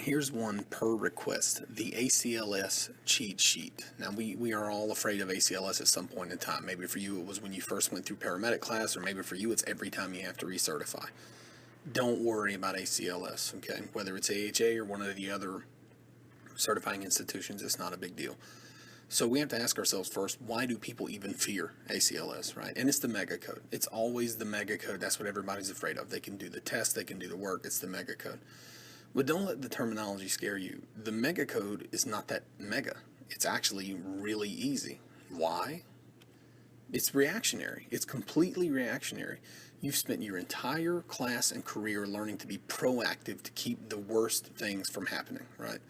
Here's one per request, the ACLS cheat sheet. Now, we are all afraid of ACLS at some point in time. Maybe for you it was when you first went through paramedic class, or maybe for you it's every time you have to recertify. Don't worry about ACLS, okay? Whether it's AHA or one of the other certifying institutions, it's not a big deal. So we have to ask ourselves first, why do people even fear ACLS, right? And it's the Megacode. It's always the Megacode. That's what everybody's afraid of. They can do the test, they can do the work. It's the Megacode. But don't let the terminology scare you. The Megacode is not that mega. It's actually really easy. Why? It's reactionary. It's completely reactionary. You've spent your entire class and career learning to be proactive to keep the worst things from happening, right?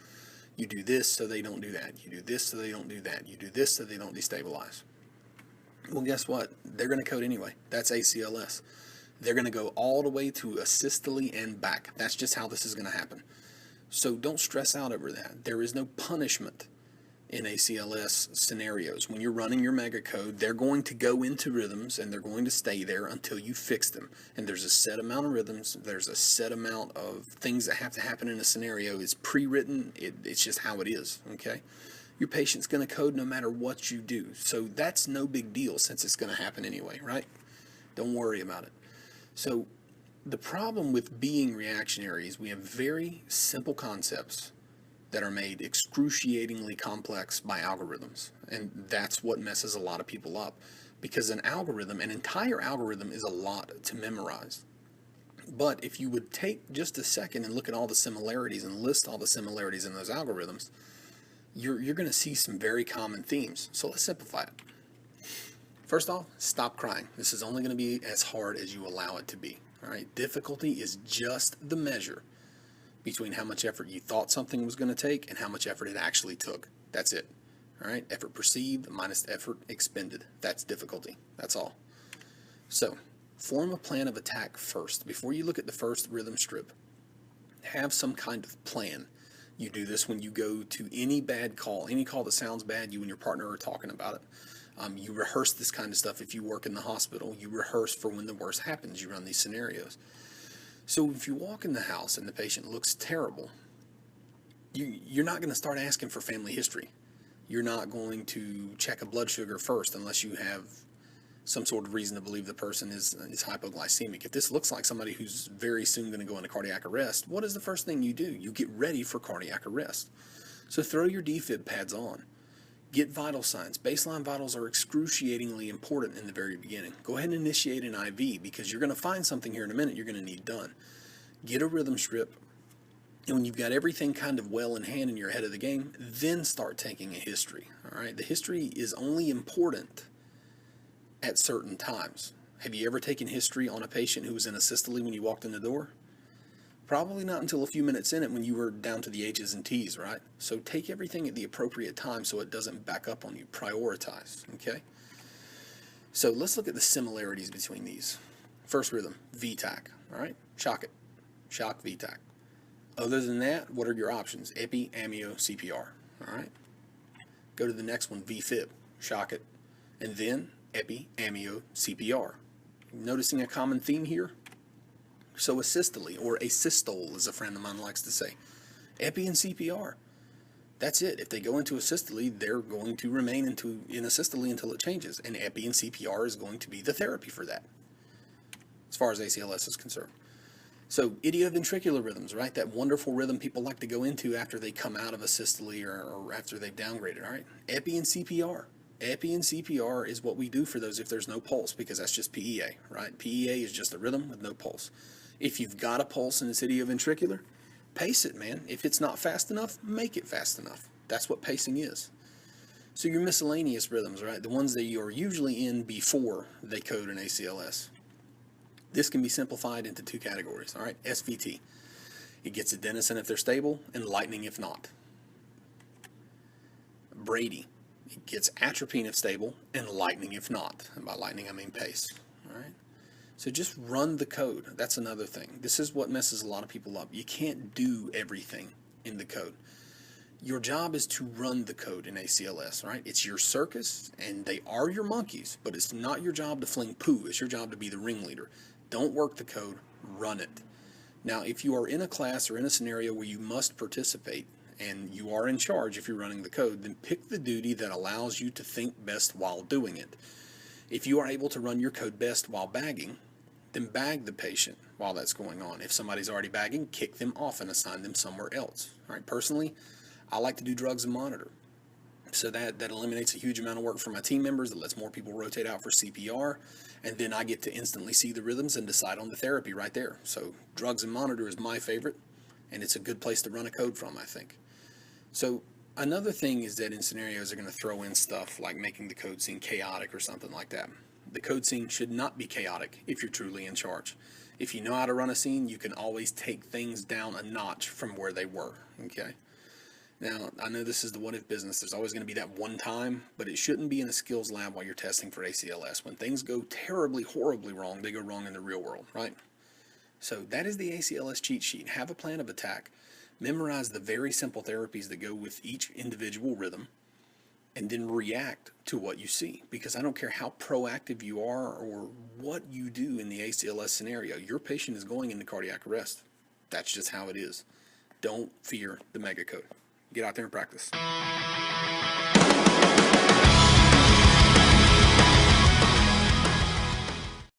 You do this so they don't do that. You do this so they don't do that. You do this so they don't destabilize. Well, guess what? They're going to code anyway. That's ACLS. They're going to go all the way to asystole and back. That's just how this is going to happen. So don't stress out over that. There is no punishment in ACLS scenarios. When you're running your Megacode, they're going to go into rhythms and they're going to stay there until you fix them. And there's a set amount of rhythms. There's a set amount of things that have to happen in a scenario. It's pre-written. It's just how it is, okay? Your patient's going to code no matter what you do. So that's no big deal since it's going to happen anyway, right? Don't worry about it. So the problem with being reactionary is we have very simple concepts that are made excruciatingly complex by algorithms. And that's what messes a lot of people up. Because an entire algorithm is a lot to memorize. But if you would take just a second and look at all the similarities and list all the similarities in those algorithms, you're going to see some very common themes. So let's simplify it. First off, stop crying. This is only going to be as hard as you allow it to be. All right? Difficulty is just the measure between how much effort you thought something was going to take and how much effort it actually took. That's it. All right? Effort perceived minus effort expended. That's difficulty. That's all. So, form a plan of attack first. Before you look at the first rhythm strip, have some kind of plan. You do this when you go to any bad call, any call that sounds bad, you and your partner are talking about it. You rehearse this kind of stuff if you work in the hospital. You rehearse for when the worst happens. You run these scenarios. So if you walk in the house and the patient looks terrible, you're not going to start asking for family history. You're not going to check a blood sugar first unless you have some sort of reason to believe the person is hypoglycemic. If this looks like somebody who's very soon going to go into cardiac arrest, what is the first thing you do? You get ready for cardiac arrest. So throw your defib pads on. Get vital signs. Baseline vitals are excruciatingly important in the very beginning. Go ahead and initiate an IV because you're going to find something here in a minute you're going to need done. Get a rhythm strip, and when you've got everything kind of well in hand and you're ahead of the game, then start taking a history. All right? The history is only important at certain times. Have you ever taken history on a patient who was in a systole when you walked in the door? Probably not until a few minutes in it when you were down to the H's and T's, right? So take everything at the appropriate time so it doesn't back up on you. Prioritize, okay? So let's look at the similarities between these. First rhythm, VTAC, all right? Shock it. Shock VTAC. Other than that, what are your options? Epi, amio, CPR, all right? Go to the next one, VFib. Shock it. And then epi, amio, CPR. Noticing a common theme here? So asystole, or asystole, as a friend of mine likes to say. Epi and CPR. That's it. If they go into asystole, they're going to remain in asystole until it changes. And epi and CPR is going to be the therapy for that, as far as ACLS is concerned. So idioventricular rhythms, right? That wonderful rhythm people like to go into after they come out of asystole or after they've downgraded, all right? Epi and CPR. Epi and CPR is what we do for those if there's no pulse, because that's just PEA, right? PEA is just a rhythm with no pulse. If you've got a pulse and it's idioventricular, pace it, man. If it's not fast enough, make it fast enough. That's what pacing is. So your miscellaneous rhythms, right? The ones that you are usually in before they code an ACLS. This can be simplified into two categories, all right? SVT. It gets adenosine if they're stable and lightning if not. Brady. It gets atropine if stable and lightning if not. And by lightning, I mean pace, all right? So just run the code. That's another thing. This is what messes a lot of people up. You can't do everything in the code. Your job is to run the code in ACLS, right? It's your circus, and they are your monkeys, but it's not your job to fling poo. It's your job to be the ringleader. Don't work the code, run it. Now, if you are in a class or in a scenario where you must participate, and you are in charge if you're running the code, then pick the duty that allows you to think best while doing it. If you are able to run your code best while bagging, then bag the patient while that's going on. If somebody's already bagging, kick them off and assign them somewhere else. All right, personally, I like to do drugs and monitor. So that eliminates a huge amount of work for my team members. It lets more people rotate out for CPR, and then I get to instantly see the rhythms and decide on the therapy right there. So drugs and monitor is my favorite, and it's a good place to run a code from, I think. So another thing is that in scenarios, they're going to throw in stuff like making the code scene chaotic or something like that. The code scene should not be chaotic if you're truly in charge. If you know how to run a scene, you can always take things down a notch from where they were, okay? Now, I know this is the what-if business. There's always going to be that one time, but it shouldn't be in a skills lab while you're testing for ACLS. When things go terribly, horribly wrong, they go wrong in the real world, right? So that is the ACLS cheat sheet. Have a plan of attack. Memorize the very simple therapies that go with each individual rhythm, and then react to what you see. Because I don't care how proactive you are or what you do in the ACLS scenario, your patient is going into cardiac arrest. That's just how it is. Don't fear the Megacode. Get out there and practice.